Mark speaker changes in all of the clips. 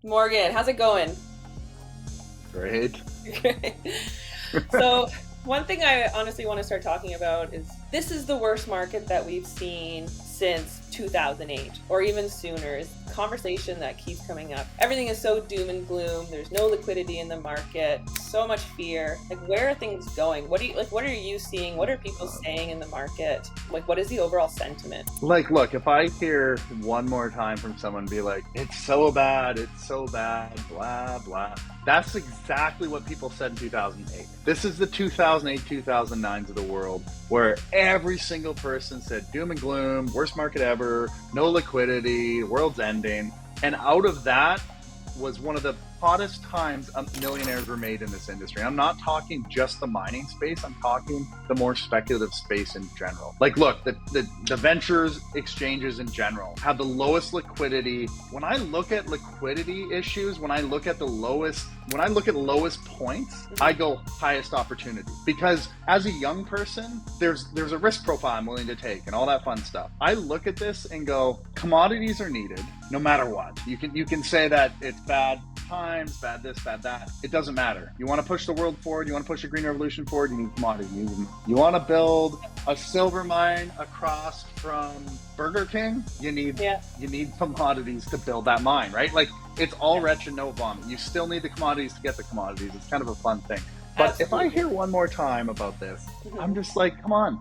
Speaker 1: Morgan, how's it going?
Speaker 2: Great.
Speaker 1: Great. So, one thing I honestly want to start talking about is this is the worst market that we've seen since 2008 or even sooner. Is a conversation that keeps coming up. Everything is so doom and gloom. There's no liquidity in the market, so much fear. Like, where are things going? What are you seeing? What are people saying in the market? Like, what is the overall sentiment?
Speaker 2: Like, look, if I hear one more time from someone be like, it's so bad, blah, blah, that's exactly what people said in 2008. This is the 2008, 2009s of the world where every single person said doom and gloom, worst market ever, no liquidity, the world's ending. And out of that was one of the hottest times millionaires were made in this industry. I'm not talking just the mining space. I'm talking the more speculative space in general. Like, look, the ventures exchanges in general have the lowest liquidity. When I look at liquidity issues, when I look at lowest points, I go highest opportunity. Because as a young person, there's a risk profile I'm willing to take and all that fun stuff. I look at this and go, commodities are needed no matter what. You can say that it's bad times, bad this, bad that. It doesn't matter. You want to push the world forward, you want to push the green revolution forward, you need commodities. You want to build a silver mine across from Burger King, you need commodities to build that mine, right? Like, it's all wretch and no vomit. You still need the commodities to get the commodities. It's kind of a fun thing. But
Speaker 1: Absolutely.
Speaker 2: if I hear one more time about this, I'm just like, come on.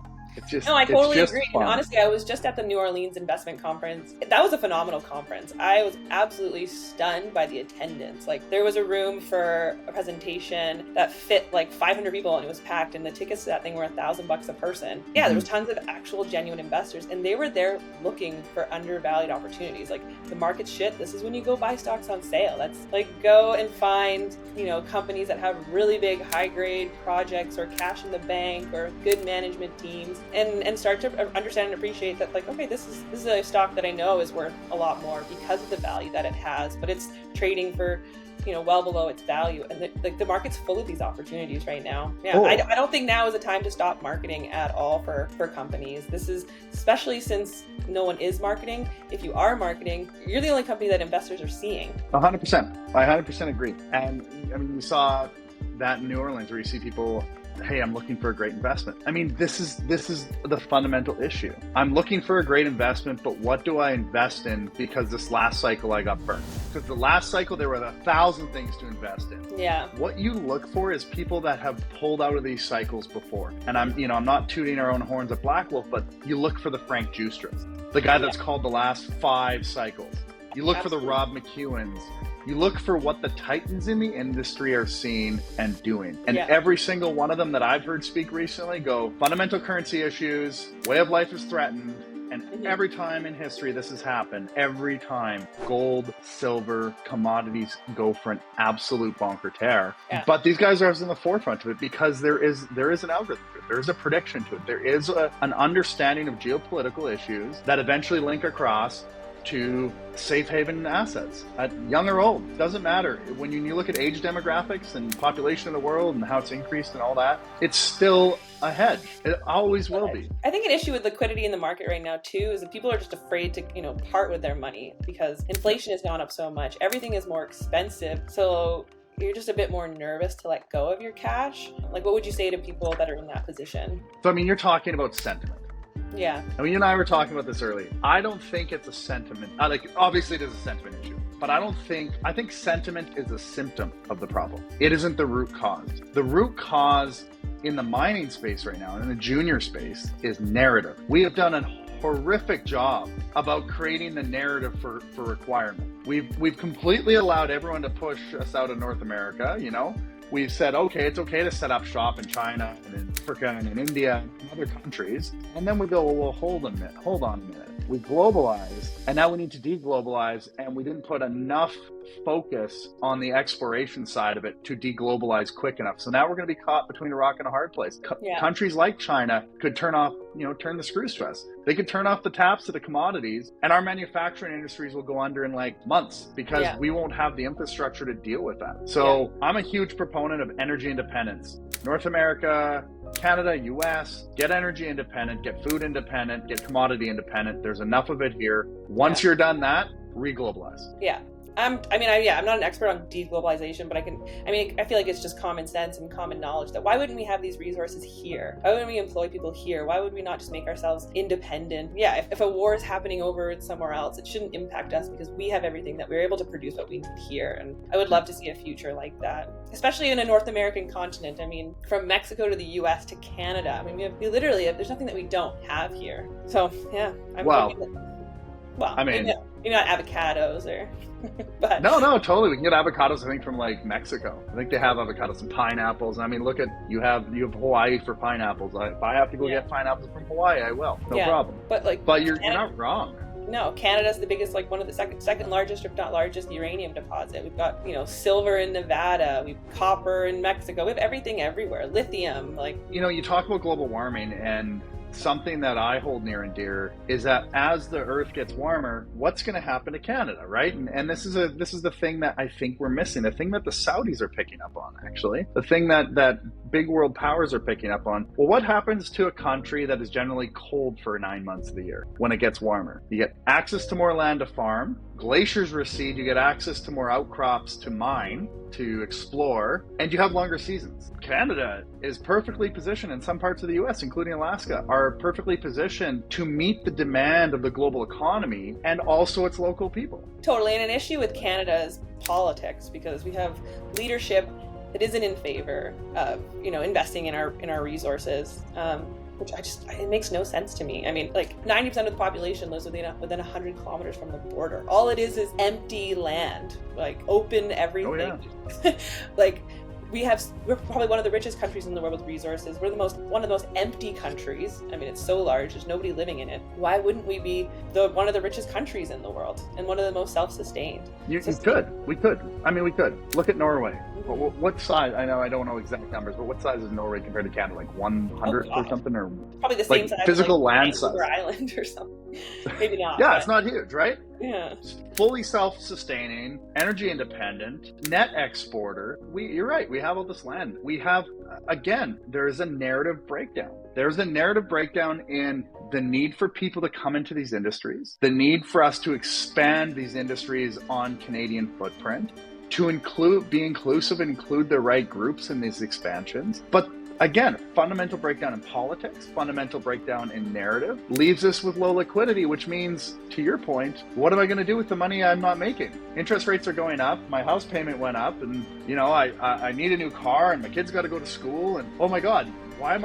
Speaker 1: No, I totally
Speaker 2: it's just
Speaker 1: agree. And
Speaker 2: fun.
Speaker 1: honestly, I was just at the New Orleans Investment Conference. That was a phenomenal conference. I was absolutely stunned by the attendance. Like, there was a room for a presentation that fit like 500 people and it was packed, and the tickets to that thing were $1,000 a person. Yeah, there was tons of actual genuine investors, and they were there looking for undervalued opportunities. Like, the market's shit. This is when you go buy stocks on sale. That's like, go and find, companies that have really big high grade projects or cash in the bank or good management teams. And start to understand and appreciate that, like, okay, this is a stock that I know is worth a lot more because of the value that it has, but it's trading for, well below its value. And the market's full of these opportunities right now. Yeah,
Speaker 2: Oh.
Speaker 1: I don't think now is a time to stop marketing at all for companies. This is, especially since no one is marketing. If you are marketing, you're the only company that investors are seeing.
Speaker 2: 100%. I 100% agree. And I mean, you saw that in New Orleans where you see people, hey, I'm looking for a great investment. I mean, this is the fundamental issue. I'm looking for a great investment, but what do I invest in? Because this last cycle I got burnt. Because the last cycle there were 1,000 things to invest in.
Speaker 1: Yeah.
Speaker 2: What you look for is people that have pulled out of these cycles before. And I'm not tooting our own horns at Black Wolf, but you look for the Frank Justras, the guy that's called the last 5 cycles. You look for the Rob McEwens. You look for what the titans in the industry are seeing and doing. And every single one of them that I've heard speak recently go, fundamental currency issues, way of life is threatened. And every time in history this has happened, every time gold, silver, commodities go for an absolute bonker tear. Yeah. But these guys are in the forefront of it because there is an algorithm to it. There is a prediction to it. There is an understanding of geopolitical issues that eventually link across to safe haven assets, young or old, doesn't matter. When you look at age demographics and population of the world and how it's increased and all that, it's still a hedge. It always will be.
Speaker 1: I think an issue with liquidity in the market right now too is that people are just afraid to, part with their money because inflation has gone up so much. Everything is more expensive. So you're just a bit more nervous to let go of your cash. Like, what would you say to people that are in that position?
Speaker 2: So, I mean, you're talking about sentiment.
Speaker 1: Yeah.
Speaker 2: I mean, you and I were talking about this earlier. I don't think it's a sentiment. Obviously it is a sentiment issue, but I think sentiment is a symptom of the problem. It isn't the root cause. The root cause in the mining space right now, and in the junior space, is narrative. We have done a horrific job about creating the narrative for requirement. We've completely allowed everyone to push us out of North America, We've said, okay, it's okay to set up shop in China and in Africa and in India and other countries. And then we go, well, hold on a minute. We globalized, and now we need to deglobalize, and we didn't put enough focus on the exploration side of it to deglobalize quick enough. So now we're going to be caught between a rock and a hard place. Countries like China could turn the screws to us. They could turn off the taps to the commodities, and our manufacturing industries will go under in like months because we won't have the infrastructure to deal with that. So I'm a huge proponent of energy independence. North America, Canada, US, get energy independent, get food independent, get commodity independent. There's enough of it here. Once you're done that, re-globalize.
Speaker 1: Yeah. I'm not an expert on deglobalization, but I feel like it's just common sense and common knowledge that why wouldn't we have these resources here? Why wouldn't we employ people here? Why would we not just make ourselves independent? Yeah, if a war is happening over somewhere else, it shouldn't impact us because we have everything that we're able to produce what we need here. And I would love to see a future like that, especially in a North American continent. I mean, from Mexico to the US to Canada. I mean, we literally have, there's nothing that we don't have here. So yeah, maybe not avocados or, but
Speaker 2: no, totally. We can get avocados, I think, from like Mexico. I think they have avocados and pineapples. I mean, look at, you have Hawaii for pineapples. If I have to go get pineapples from Hawaii, I will. No problem. But you're not wrong.
Speaker 1: No, Canada's the biggest, like one of the second largest, if not largest, uranium deposit. We've got, silver in Nevada, we've copper in Mexico. We have everything everywhere. Lithium,
Speaker 2: you talk about global warming, and something that I hold near and dear is that as the earth gets warmer, what's going to happen to Canada, right? And this is the thing that I think we're missing, the thing that the Saudis are picking up on, actually, the thing that big world powers are picking up on. Well, what happens to a country that is generally cold for 9 months of the year when it gets warmer? You get access to more land to farm, glaciers recede, you get access to more outcrops to mine, to explore, and you have longer seasons. Canada is perfectly positioned, in some parts of the US, including Alaska, are perfectly positioned to meet the demand of the global economy and also its local people.
Speaker 1: Totally. And an issue with Canada is politics, because we have leadership that isn't in favor of, investing in our resources. Which it makes no sense to me. I mean, 90% of the population lives within 100 kilometers from the border. All it is empty land, open everything. Oh, yeah. We're probably one of the richest countries in the world with resources. We're one of the most empty countries. I mean, it's so large, there's nobody living in it. Why wouldn't we be one of the richest countries in the world and one of the most self-sustained?
Speaker 2: We could. Look at Norway. What size? I know I don't know exact numbers, but what size is Norway compared to Canada? 100 or something, or
Speaker 1: probably the same size.
Speaker 2: Physical land size.
Speaker 1: Island or something. Maybe not.
Speaker 2: Yeah, it's not huge, right?
Speaker 1: Yeah.
Speaker 2: Fully self-sustaining, energy independent, net exporter. You're right. We have all this land. We have, again, there is a narrative breakdown. There's a narrative breakdown in the need for people to come into these industries, the need for us to expand these industries on Canadian footprint, to be inclusive and include the right groups in these expansions. But again, fundamental breakdown in politics, fundamental breakdown in narrative, leaves us with low liquidity, which means, to your point, what am I going to do with the money I'm not making? Interest rates are going up, my house payment went up, and I need a new car, and my kids got to go to school, and oh my God, why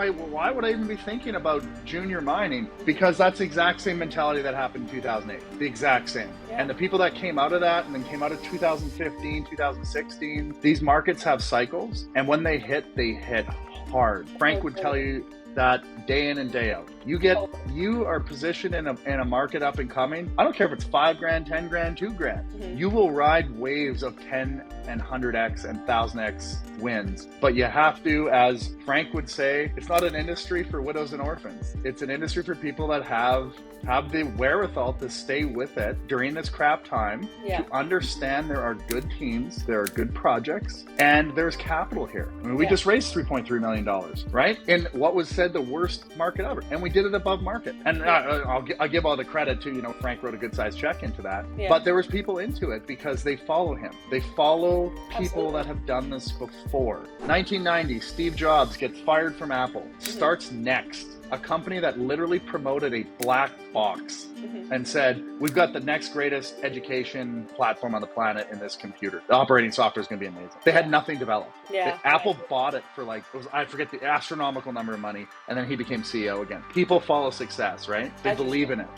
Speaker 2: would I even be thinking about junior mining? Because that's the exact same mentality that happened in 2008. The exact same. Yeah. And the people that came out of that and then came out of 2015, 2016, these markets have cycles. And when they hit hard. Frank would tell you that day in and day out. You are positioned in a market up and coming. I don't care if it's $5,000, $10,000, $2,000. Mm-hmm. You will ride waves of 10 and 100x and 1,000x wins. But you have to, as Frank would say, it's not an industry for widows and orphans. It's an industry for people that have the wherewithal to stay with it during this crap time, to understand there are good teams, there are good projects, and there's capital here. I mean, we just raised $3.3 million, right? In what was said the worst market ever. And we did it above market. And I'll give all the credit to, Frank wrote a good sized check into that. Yeah. But there was people into it because they follow him. They follow people that have done this before. 1990, Steve Jobs gets fired from Apple, starts Next, a company that literally promoted a black box and said, we've got the next greatest education platform on the planet in this computer. The operating software is going to be amazing. They had nothing developed. Yeah. Apple bought it for I forget the astronomical number of money, and then he became CEO again. People follow success, right? They believe in it.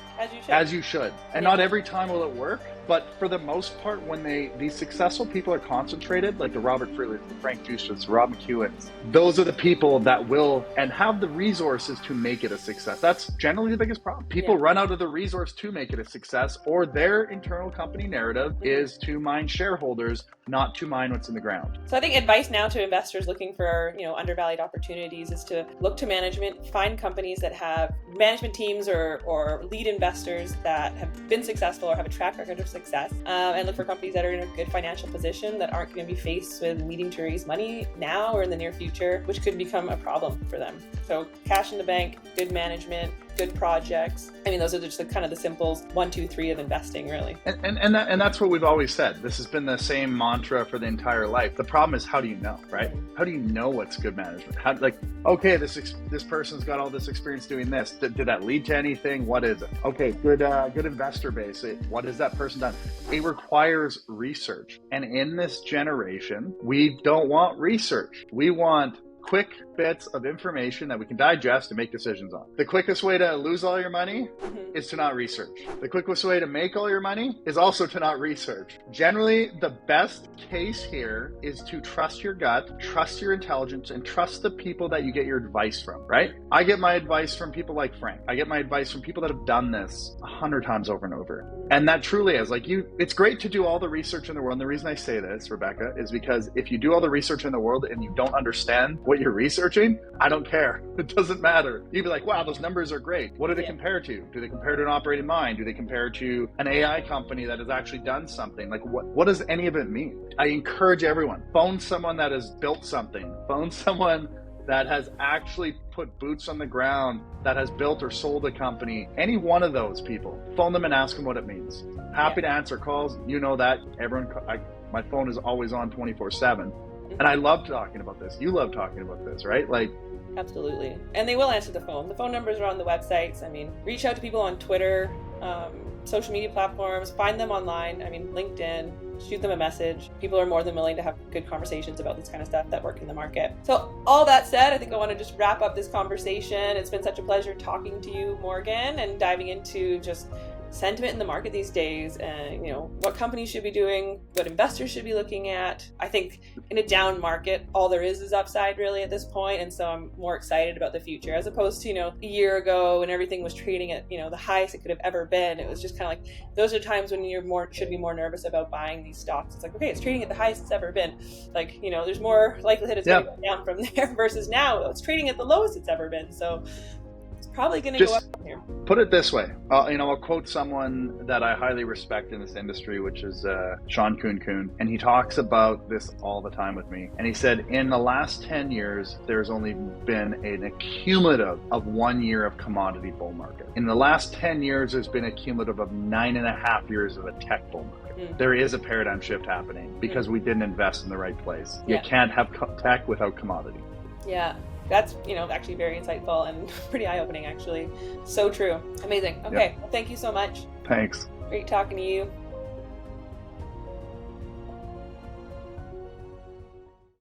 Speaker 2: As you should. And not every time will it work, but for the most part, when these successful people are concentrated, like the Robert Freelers, the Frank Juices, Rob McEwens, those are the people that will and have the resources to make it a success. That's generally the biggest problem. People run out of the resource to make it a success, or their internal company narrative is to mine shareholders, not to mine what's in the ground.
Speaker 1: So I think advice now to investors looking for, undervalued opportunities is to look to management, find companies that have management teams or lead investors that have been successful or have a track record of success, and look for companies that are in a good financial position that aren't going to be faced with needing to raise money now or in the near future, which could become a problem for them. So cash in the bank, good management, good projects. I mean, those are just the kind of the simples 1, 2, 3 of investing, really.
Speaker 2: And that's what we've always said. This has been the same mantra for the entire life. The problem is, how do you know, right? How do you know what's good management? How, like, okay, this person's got all this experience doing this. Did that lead to anything? What is it? Okay, good investor base. What has that person done? It requires research. And in this generation, we don't want research. We want quick bits of information that we can digest and make decisions on. The quickest way to lose all your money is to not research. The quickest way to make all your money is also to not research. Generally, the best case here is to trust your gut, trust your intelligence, and trust the people that you get your advice from, right? I get my advice from people like Frank. I get my advice from people that have done this 100 times over and over. And that truly is like it's great to do all the research in the world. And the reason I say this, Rebecca, is because if you do all the research in the world and you don't understand what you're researching, I don't care. It doesn't matter. You'd be like, wow, those numbers are great. What do they compare to? Do they compare to an operating mine? Do they compare to an AI company that has actually done something? Like, what does any of it mean? I encourage everyone, phone someone that has built something. Phone someone that has actually put boots on the ground, that has built or sold a company. Any one of those people, phone them and ask them what it means. Happy to answer calls. You know that. My phone is always on 24/7. And I love talking about this. You love talking about this, right? Like,
Speaker 1: absolutely. And they will answer the phone. The phone numbers are on the websites. I mean, reach out to people on Twitter, social media platforms, find them online. I mean, LinkedIn, shoot them a message. People are more than willing to have good conversations about this kind of stuff that work in the market. So all that said, I think I want to just wrap up this conversation. It's been such a pleasure talking to you, Morgan, and diving into just sentiment in the market these days, and what companies should be doing, what investors should be looking at. I think in a down market, all there is upside really at this point, and so I'm more excited about the future as opposed to a year ago when everything was trading at the highest it could have ever been. It was just kind of like those are times when should be more nervous about buying these stocks. It's like, okay, it's trading at the highest it's ever been. Like there's more likelihood it's going to go down from there versus now it's trading at the lowest it's ever been. So probably going to go up from here.
Speaker 2: Put it this way. I'll quote someone that I highly respect in this industry, which is Sean Kuhn. And he talks about this all the time with me. And he said, in the last 10 years, there's only been an accumulative of 1 year of commodity bull market. In the last 10 years, there's been a cumulative of 9.5 years of a tech bull market. There is a paradigm shift happening because we didn't invest in the right place. You can't have tech without commodity.
Speaker 1: Yeah. That's, actually very insightful and pretty eye-opening, actually. So true. Amazing. Okay. Well, thank you so much.
Speaker 2: Thanks.
Speaker 1: Great talking to you.